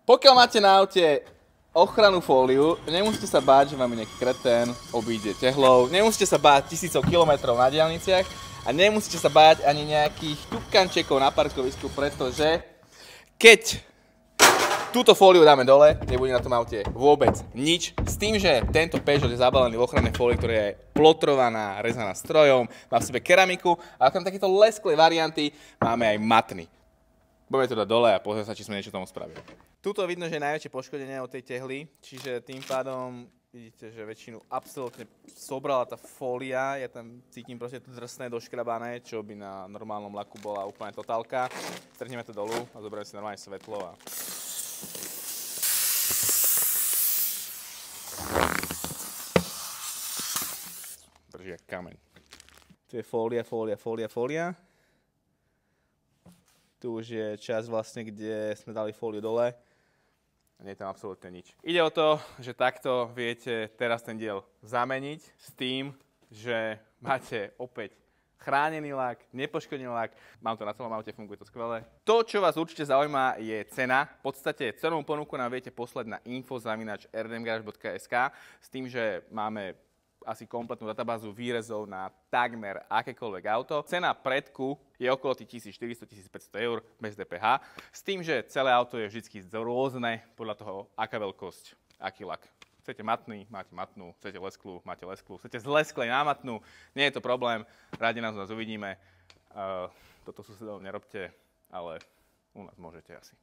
Pokiaľ máte na aute ochrannú fóliu, nemusíte sa báť, že vám nejaký kretén obíde tehlou, nemusíte sa báť tisícov kilometrov na diaľniciach a nemusíte sa báť ani nejakých ťukančekov na parkovisku, pretože keď túto fóliu dáme dole, nebude na tom aute vôbec nič. S tým, že tento Peugeot je zabalený v ochrannej fólii, ktorá je plotrovaná, rezaná strojom, má v sebe keramiku a okrem takéto lesklej varianty máme aj matný. Budeme to dať dole a pozrieme sa, či sme niečo tomu spravili. Tuto vidno, že je najväčšie poškodenie od tej tehly, čiže tým pádom vidíte, že väčšinu absolútne sobrala tá fólia. Ja tam cítim proste to drsné doškrabané, čo by na normálnom laku bola úplne totálka. Strhneme to dolu a zoberieme si normálne svetlo a... Drží jak kameň. Tu je fólia. Tu už je čas vlastne, kde sme dali fóliu dole. A nie je tam absolútne nič. Ide o to, že takto viete teraz ten diel zameniť s tým, že máte opäť chránený lak, nepoškodený lak. Mám to na celom aute, funguje to skvelé. To, čo vás určite zaujíma, je cena. V podstate cenovú ponuku nám viete poslať na info@rdmgarage.sk s tým, že máme asi kompletnú databázu výrezov na takmer akékoľvek auto. Cena predku je okolo tých 1400–1500 eur bez DPH, s tým, že celé auto je vždy rôzne podľa toho, aká veľkosť, aký lak. Chcete matný, máte matnú, chcete lesklú, máte lesklú, chcete z lesklej na matnú, nie je to problém, rádi nás uvidíme. Toto susedov nerobte, ale u nás môžete asi.